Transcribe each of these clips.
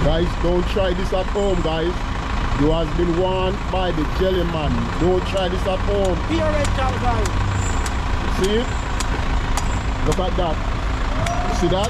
Guys, don't try this at home, guys. You have been warned by the jellyman. Don't try this at home. Be a rental, guys. See it? Look at that. See that?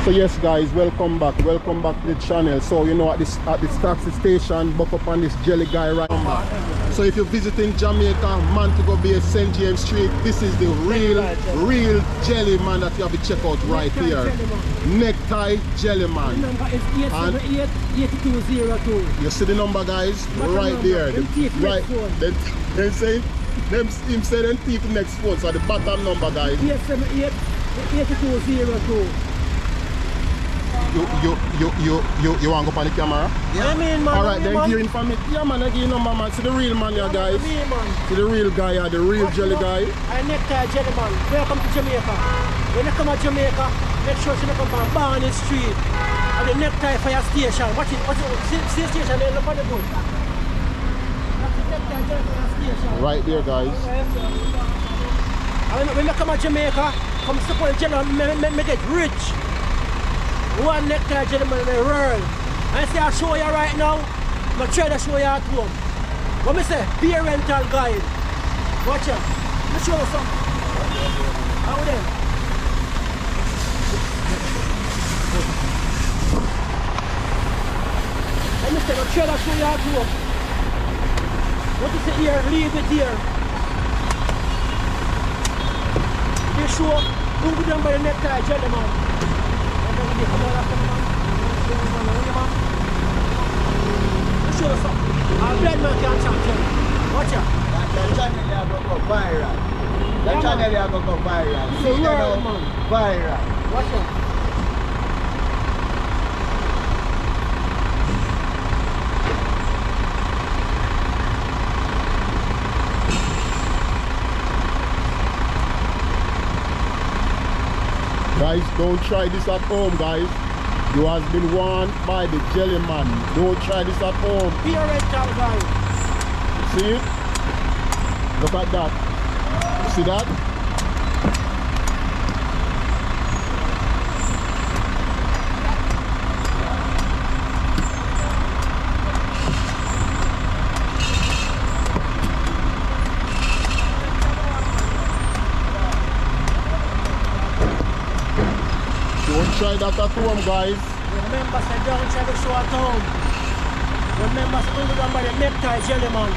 So yes guys, welcome back to the channel. So you know at this taxi station, buck up on this jelly guy right now. So if you're visiting Jamaica, Montego Bay, St. James Street, this is the real jelly man that you have to check out right here. Necktie jellyman. The number is 878-8202. You see the number, guys? Right there. Right. They say him say them thief next phone. So the bottom number, guys. 878-8202. You want to go on the camera? Yeah, I mean, man. Alright, then hearing from it. Yeah, man, I give you number, man. See the real man, yeah, guys. See the real guy, yeah, the real jelly guy. I necktie jelly man. Welcome to Jamaica. When you come to Jamaica, make sure you come from Barney Street. And the necktie fire station. Watch it. See the station there, look at the boat. That's the necktie jelly fire station. Right there, guys. And when you come to Jamaica, come support the jelly, make it rich. One necktie gentleman in the world. I say I show you right now, I'm try to show you at home. What me say? Be a rental guide. Watch out. Let me show you something. How then? Let me say, I'm try to show you at home. What is it here? Leave it here. Be sure, don't go down by the necktie gentleman. Show us something. Our blood man can't champion. Watch out. That channel is going to go viral. That channel is going to go viral. See that now? Viral. Watch out. Guys, don't try this at home, guys. You have been warned by the jellyman. Don't try this at home. Be a rental guy. See it? Look at that. See that? Don't try that at home, guys. Remember, say don't try to show at home. Remember, say only done by the necktie jellyman.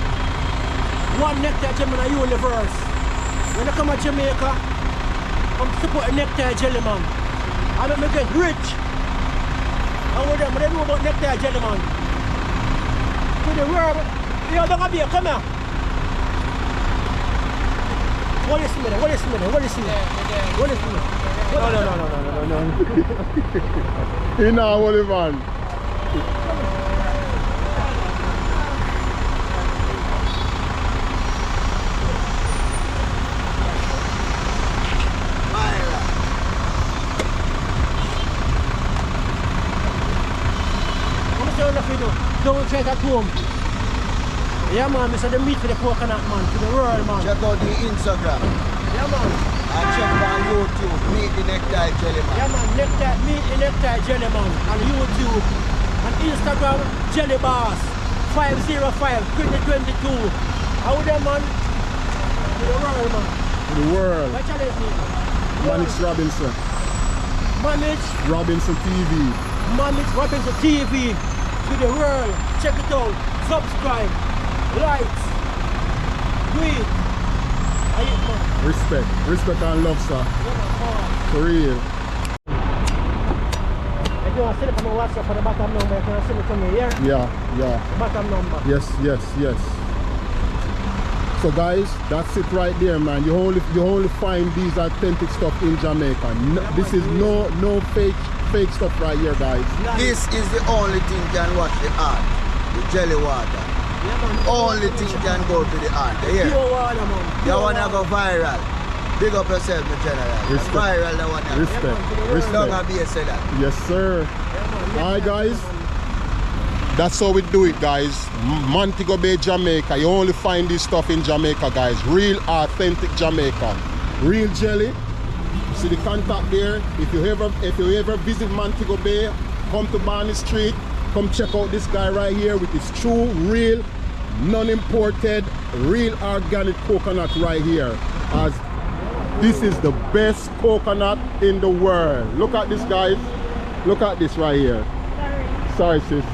One necktie jellyman in the universe. When you come to Jamaica, come support a necktie jellyman. I don't make it rich. And with them, they know about necktie jellyman. To the world, you're going to be a come here. What is it? What is it? What is it? What is it? No. You know what it man. Don't try at home. Yeah man, Mr. The meat for the coconut man, to the world man. Check out the Instagram. Yeah man. And check on YouTube, Meet the Necktie Jellyman. Yeah man, Meet the Necktie Jellyman on YouTube. And Instagram, Jelly Boss 505 2022. How them man? To the world man. To the world. What challenge me? Manix Robinson. Manage Robinson TV. Manage Robinson TV to the world. Check it out. Subscribe. Like. Do it. Respect and love, sir. For real. If you want to send it from my WhatsApp for the bottom number, you can send it to me here. Yeah. Bottom number. Yes. So guys, that's it right there, man. You only find these authentic stuff in Jamaica. This is no fake stuff right here, guys. This is the only thing can wash the heart. The jelly water. Only thing can go to the heart. Here. Pure water, man. You wanna go viral. Big up yourself, my general. Viral, the one. Respect. Don't be a say that. Yes, sir. Alright, guys. That's how we do it, guys. Montego Bay, Jamaica. You only find this stuff in Jamaica, guys. Real authentic Jamaican. Real jelly. See the contact there. If you ever visit Montego Bay, come to Barney Street. Come check out this guy right here with his true, real, non-imported, real organic coconut right here. As this is the best coconut in the world. Look at this, guys. Look at this right here. Sorry, sis.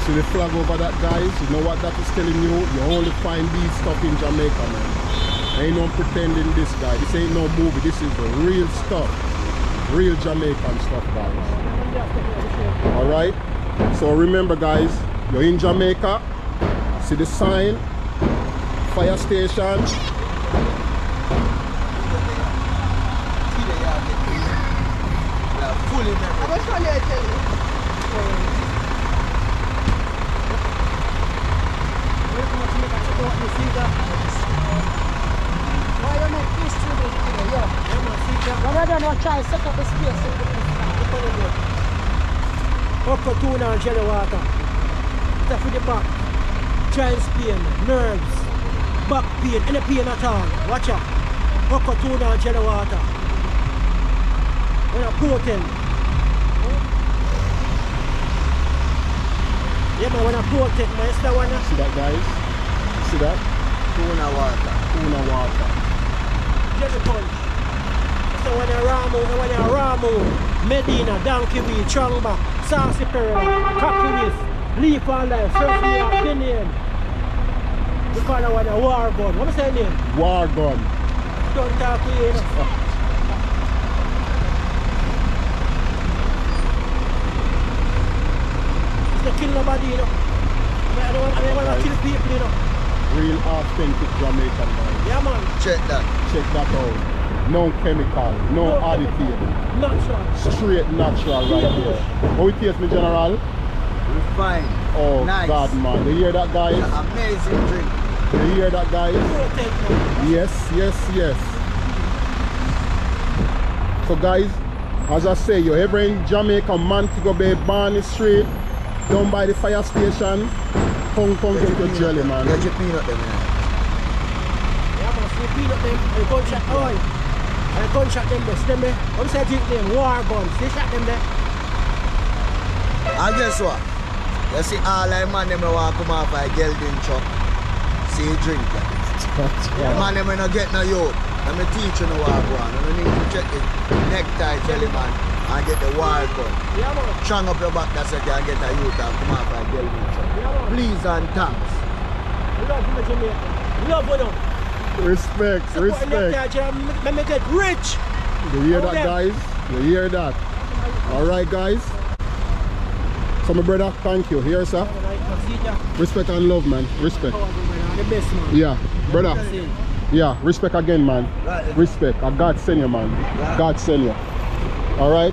See the flag over that, guys? You know what that is telling you? You only find these stuff in Jamaica, man. Ain't no pretending this, guy. This ain't no movie. This is the real stuff. Real Jamaican stuff, guys. Alright? So remember, guys, you're in Jamaica. See the sign? Fire station. Try to set up a space. Upper tuna and jelly water. Stuff for the back. Joints pain, nerves, back pain, any pain at all. Watch out. Upper tuna and jelly water. When a protein. Yeah, man, when a protein, man, it's the one. See that, guys? See that? Tuna water. Jelly punch. So when you ramu, Medina, donkey weed, chongba, saucy perilla, cocky leaf and life, surfing opinion. We call that one a war gun. What is that name? War gun. Don't talk to you. It's not kill nobody, you know. I don't want to kill people, you know. Real authentic Jamaican, guys. Yeah, man. Check that out. No chemical, no additive. Natural. Straight natural right here. How it tastes, my general? It's fine. Oh, nice. God, man. You hear that, guys? Amazing drink. You hear that, guys? Yes. So, guys, as I say, you're ever in Jamaica, Montego Bay, Barney Street, down by the fire station, come get your jelly, man. Get your peanut there, man. Yeah, man, see peanut them, and gunshot oil. And gunshot them there, see me? What is that drink name? War guns. They shot them there. And guess what? You see all the man them walk come off a gelding truck. See you drink that. The man them not get no youth. Let me teach you no walk one. You need to check the necktie, jellyman, and get the war gun. Yeah, man. Strong up your back that so you can get a youth and come off a gelding truck. Yeah, man. Please and thanks. Love you, Jamaica. Love you now. Respect. Let me get rich. You hear that, guys? You hear that? Alright, guys. So, my brother, thank you. Here, sir. Respect and love, man. Respect. The best, man. Yeah, brother. Yeah, respect again, man. Respect. God send you, man. God send you. Alright?